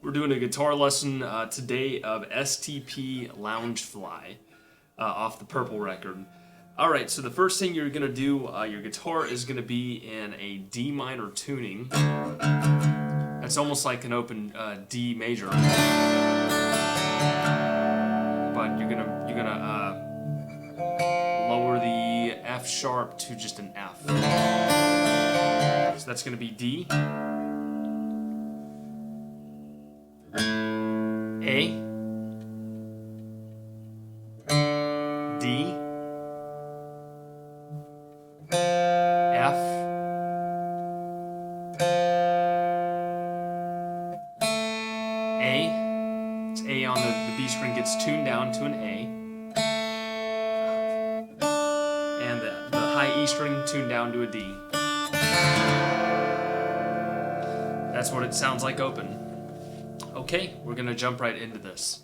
We're doing a guitar lesson today of STP Loungefly off the Purple record. Alright, so the first thing you're going to do, your guitar is going to be in a D minor tuning. That's almost like an open D major. But you're gonna lower the F sharp to just an F. So that's going to be D, A, D, F, A. It's A on the B string gets tuned down to an A. And the high E string tuned down to a D. That's what it sounds like open. Okay, we're going to jump right into this.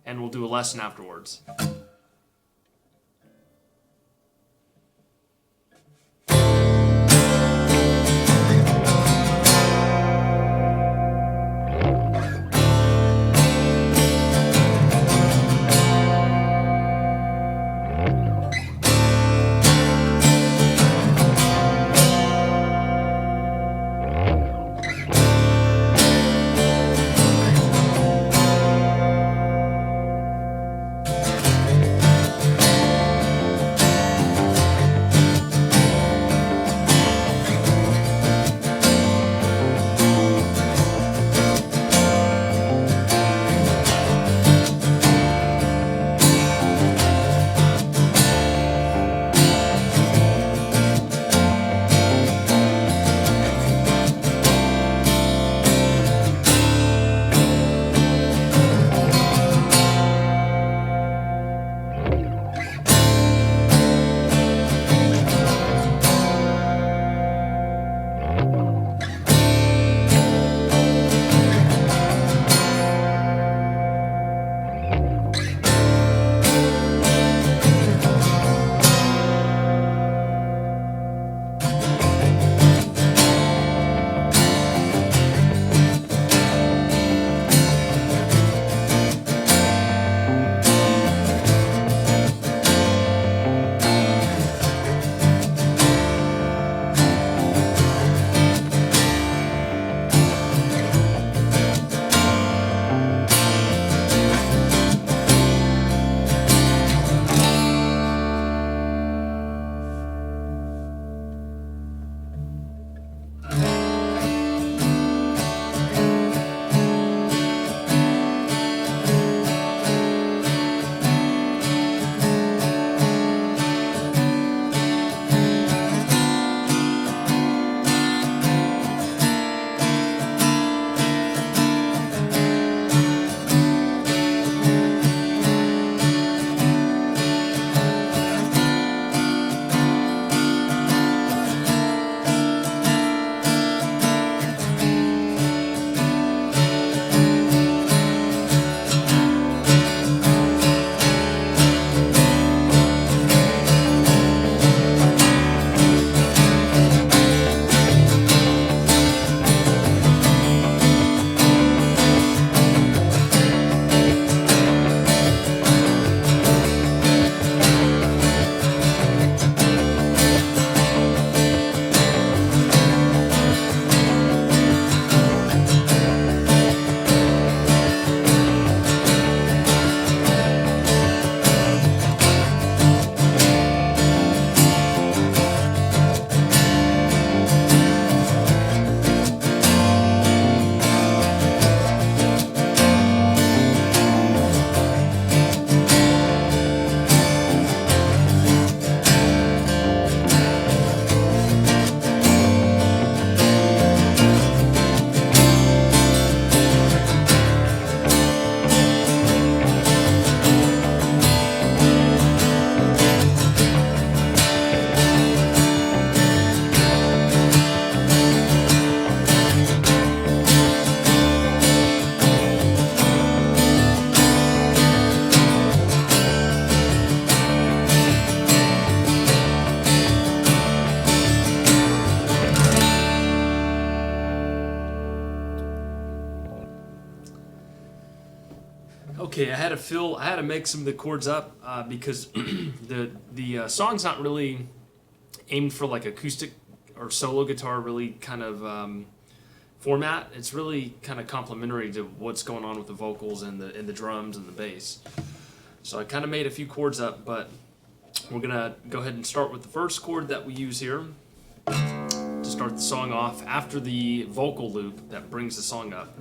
And we'll do a lesson afterwards. Okay, I had to mix some of the chords up because the song's not really aimed for like acoustic or solo guitar really kind of format. It's really kind of complementary to what's going on with the vocals and the drums and the bass. So I kind of made a few chords up, but we're gonna go ahead and start with the first chord that we use here to start the song off after the vocal loop that brings the song up.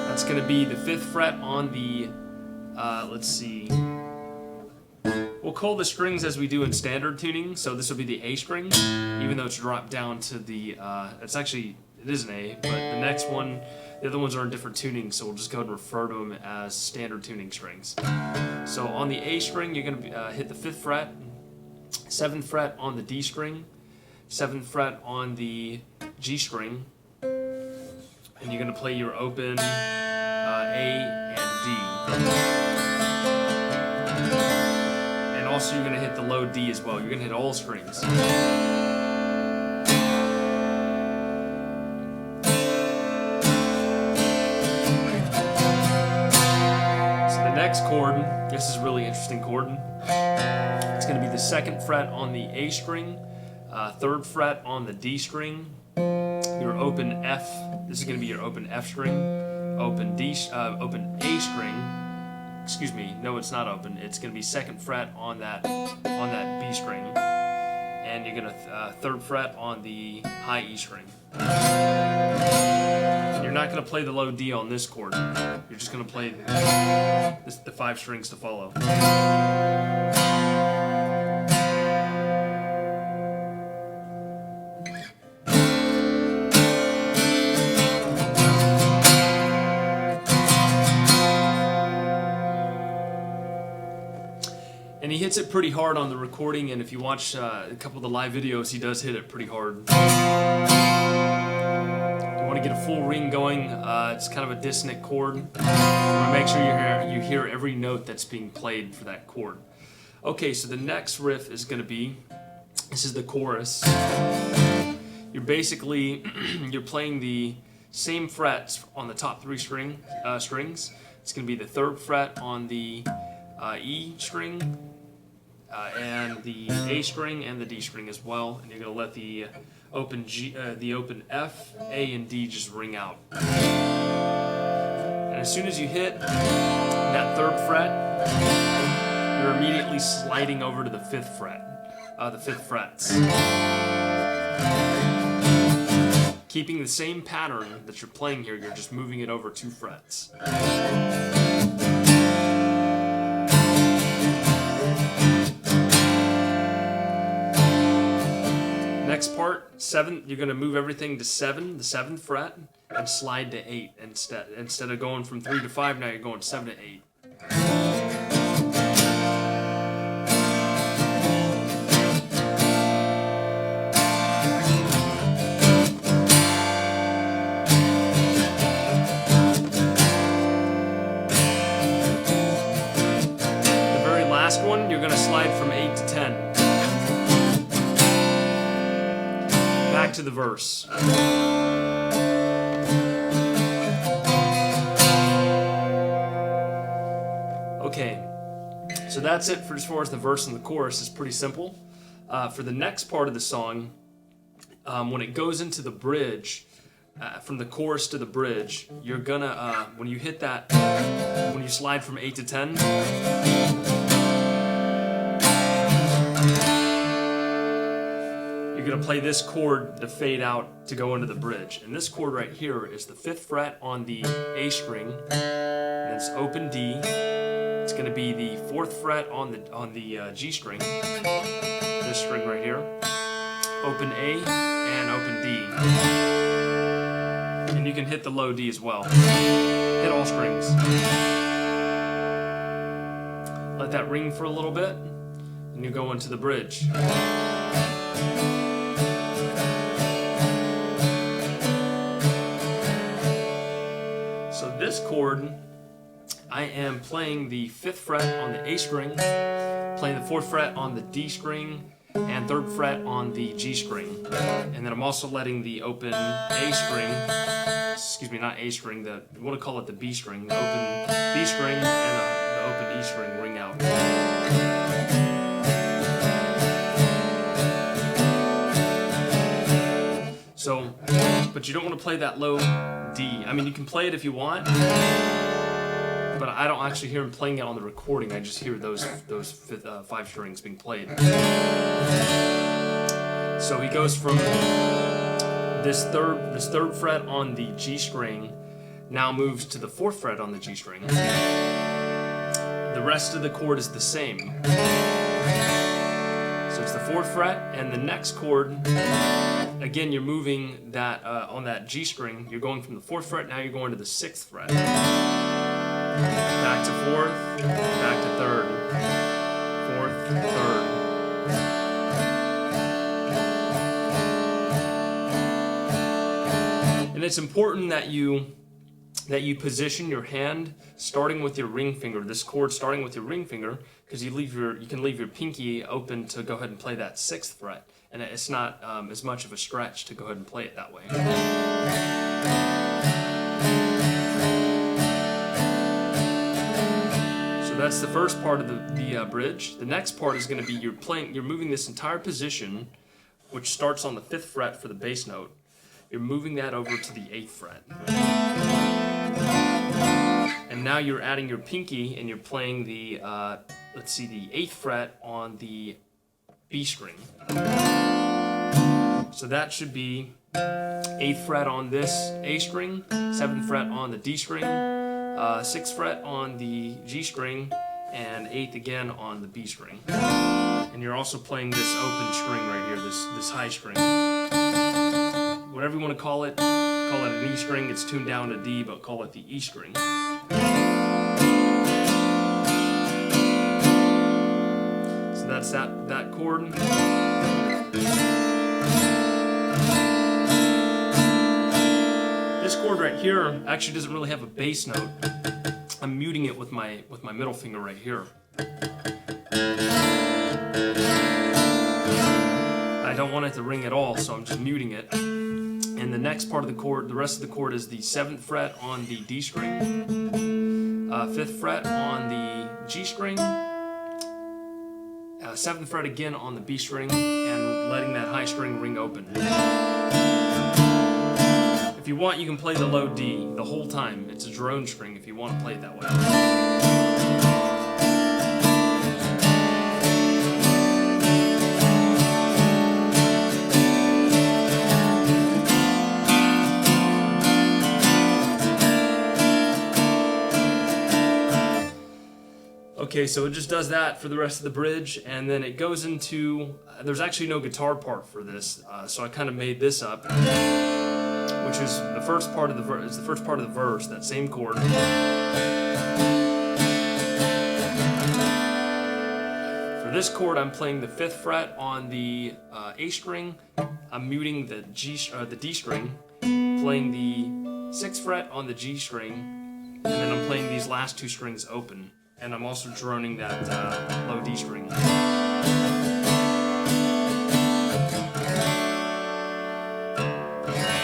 That's going to be the 5th fret on the, let's see, we'll call the strings as we do in standard tuning, so this will be the A string, even though it's dropped down to the, it is an A, but the next one, the other ones are in different tunings, so we'll just go ahead and refer to them as standard tuning strings. So on the A string, you're going to hit the 5th fret, 7th fret on the D string, 7th fret on the G string, and you're going to play your open A and D. And also you're going to hit the low D as well. You're going to hit all strings. So the next chord, this is a really interesting chord. It's going to be the 2nd fret on the A string, 3rd fret on the D string, your open F. This is going to be your open F string, open A string. Excuse me, no, it's not open. It's going to be 2nd fret on that B string, and you're going to 3rd fret on the high E string. And you're not going to play the low D on this chord. You're just going to play the 5 strings to follow. And he hits it pretty hard on the recording, and if you watch a couple of the live videos, he does hit it pretty hard. You want to get a full ring going. It's kind of a dissonant chord. You want to make sure you hear every note that's being played for that chord. Okay, so the next riff is going to be, this is the chorus. You're basically, you're playing the same frets on the top 3 strings. It's going to be the 3rd fret on the E string, and the A string and the D string as well, and you're going to let the open F, A, and D just ring out. And as soon as you hit that 3rd fret, you're immediately sliding over to the 5th fret, the 5th frets. Keeping the same pattern that you're playing here, you're just moving it over 2 frets. Next part, 7, you're going to move everything to 7, the 7th fret, and slide to 8 instead. Instead of going from 3 to 5, now you're going 7 to 8. The very last one, you're going to slide from 8 to 10. Back to the verse. Okay, so that's it for as far as the verse and the chorus. It's pretty simple. For the next part of the song, when it goes into the bridge, from the chorus to the bridge, you're gonna, when you hit that, when you slide from 8 to 10, you're going to play this chord to fade out to go into the bridge. And this chord right here is the 5th fret on the A string, and it's open D. It's going to be the 4th fret on the G string, this string right here, open A and open D. And you can hit the low D as well. Hit all strings. Let that ring for a little bit, and you go into the bridge. So this chord, I am playing the 5th fret on the A string, playing the 4th fret on the D string, and 3rd fret on the G string. And then I'm also letting the open A string, excuse me, not A string, I want to call it the B string, the open B string and the open E string ring out. So, but you don't want to play that low D. I mean, you can play it if you want, but I don't actually hear him playing it on the recording. I just hear those 5 strings being played. So he goes from this third fret on the G string, now moves to the 4th fret on the G string. The rest of the chord is the same. So it's the 4th fret, and the next chord, again, you're moving that on that G string. You're going from the 4th fret, now you're going to the 6th fret. Back to 4th, back to 3rd, 4th, 3rd. And it's important that you position your hand starting with your ring finger. This chord starting with your ring finger, because you can leave your pinky open to go ahead and play that 6th fret, and it's not as much of a stretch to go ahead and play it that way. So that's the first part of the bridge. The next part is going to be you're moving this entire position, which starts on the 5th fret for the bass note. You're moving that over to the 8th fret. And now you're adding your pinky and you're playing the, let's see, the 8th fret on the B string. So that should be 8th fret on this A string, 7th fret on the D string, 6th fret on the G string, and 8th again on the B string. And you're also playing this open string right here, this high string. Whatever you want to call it an E string. It's tuned down to D, but call it the E string. So that's that chord. This chord right here actually doesn't really have a bass note. I'm muting it with my middle finger right here. I don't want it to ring at all, so I'm just muting it. And the next part of the chord, the rest of the chord is the 7th fret on the D string, 5th fret on the G string, 7th fret again on the B string, and letting that high string ring open. If you want, you can play the low D the whole time. It's a drone string if you want to play it that way. Okay, so it just does that for the rest of the bridge, and then it goes into, there's actually no guitar part for this, so I kind of made this up, which is the first part of the verse, that same chord. For this chord, I'm playing the 5th fret on the A string, I'm muting the D string, playing the 6th fret on the G string, and then I'm playing these last 2 strings open. And I'm also droning that low D string.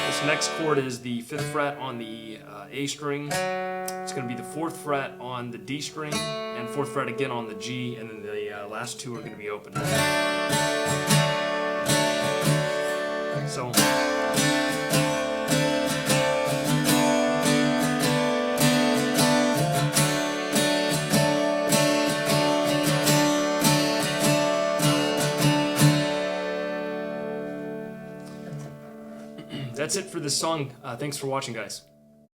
This next chord is the 5th fret on the A string. It's going to be the 4th fret on the D string, and 4th fret again on the G, and then the last 2 are going to be open. So. That's it for this song. Thanks for watching, guys.